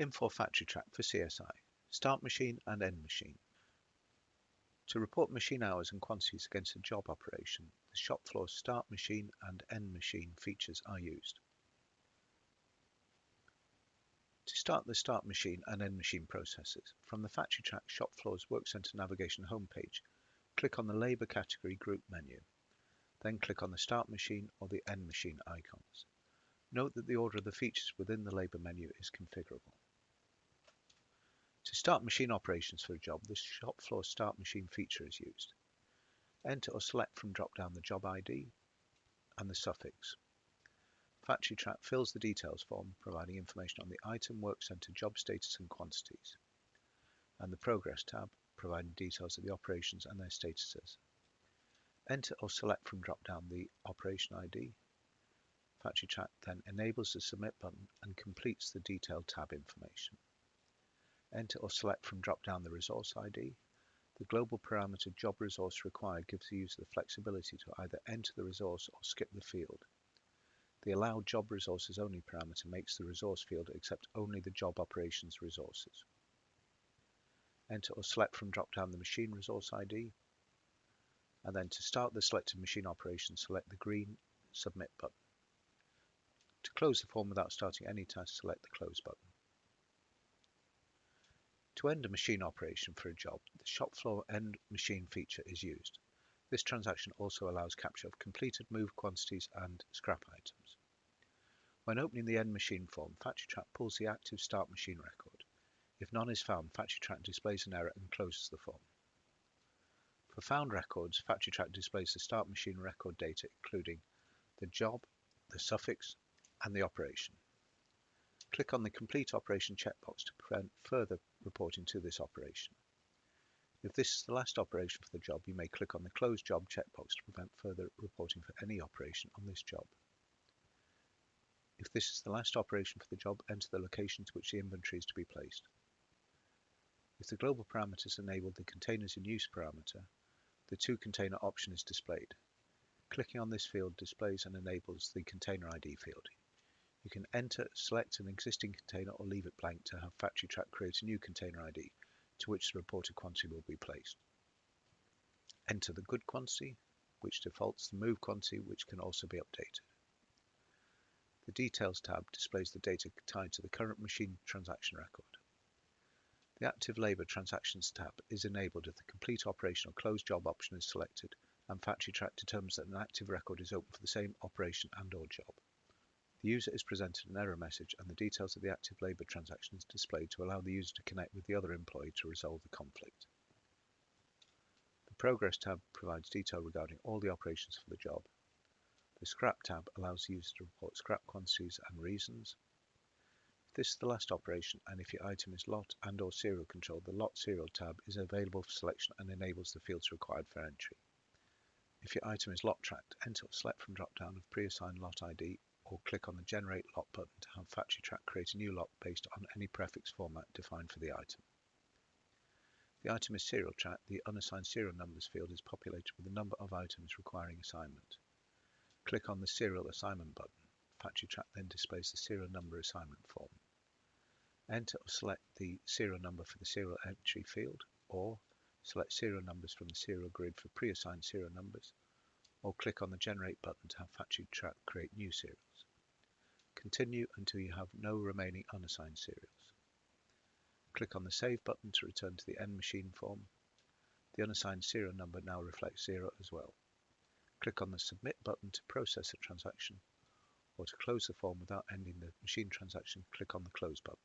Infor Factory Track for CSI, start machine and end machine. To report machine hours and quantities against a job operation, the shop floor start machine and end machine features are used. To start the start machine and end machine processes, from the Factory Track shop floor's Work Center navigation homepage, click on the Labor category group menu. Then click on the start machine or the end machine icons. Note that the order of the features within the Labor menu is configurable. To start machine operations for a job, the shop floor start machine feature is used. Enter or select from drop-down the job ID and the suffix. Factory Track fills the details form, providing information on the item, work center, job status and quantities, and the Progress tab, providing details of the operations and their statuses. Enter or select from drop-down the operation ID. Factory Track then enables the Submit button and completes the detailed tab information. Enter or select from drop-down the resource ID. The global parameter job resource required gives the user the flexibility to either enter the resource or skip the field. The allow job resources only parameter makes the resource field accept only the job operations resources. Enter or select from drop-down the machine resource ID. And then to start the selected machine operation, select the green Submit button. To close the form without starting any task, select the Close button. To end a machine operation for a job, the shop floor end machine feature is used. This transaction also allows capture of completed moved quantities and scrap items. When opening the end machine form, Factory Track pulls the active start machine record. If none is found, Factory Track displays an error and closes the form. For found records, Factory Track displays the start machine record data, including the job, the suffix, and the operation. Click on the Complete Operation checkbox to prevent further reporting to this operation. If this is the last operation for the job, you may click on the Close Job checkbox to prevent further reporting for any operation on this job. If this is the last operation for the job, enter the location to which the inventory is to be placed. If the global parameters enable the Containers in Use parameter, the To Container option is displayed. Clicking on this field displays and enables the Container ID field. You can enter, select an existing container or leave it blank to have Factory Track create a new container ID to which the reported quantity will be placed. Enter the good quantity, which defaults the move quantity, which can also be updated. The Details tab displays the data tied to the current machine transaction record. The Active Labor Transactions tab is enabled if the Complete Operation or Close Job option is selected and Factory Track determines that an active record is open for the same operation and/or job. The user is presented an error message and the details of the active labor transaction is displayed to allow the user to connect with the other employee to resolve the conflict. The Progress tab provides detail regarding all the operations for the job. The Scrap tab allows the user to report scrap quantities and reasons. If this is the last operation and if your item is lot and/or serial controlled, the Lot Serial tab is available for selection and enables the fields required for entry. If your item is lot tracked, enter or select from drop-down of pre-assigned lot ID or click on the Generate Lot button to have Factory Track create a new lot based on any prefix format defined for the item. If the item is serial tracked, the unassigned serial numbers field is populated with the number of items requiring assignment. Click on the Serial Assignment button. Factory Track then displays the serial number assignment form. Enter or select the serial number for the serial entry field, or select serial numbers from the serial grid for pre-assigned serial numbers, or click on the Generate button to have Factory Track create new serials. Continue until you have no remaining unassigned serials. Click on the Save button to return to the end machine form. The unassigned serial number now reflects 0 as well. Click on the Submit button to process a transaction, or to close the form without ending the machine transaction, click on the Close button.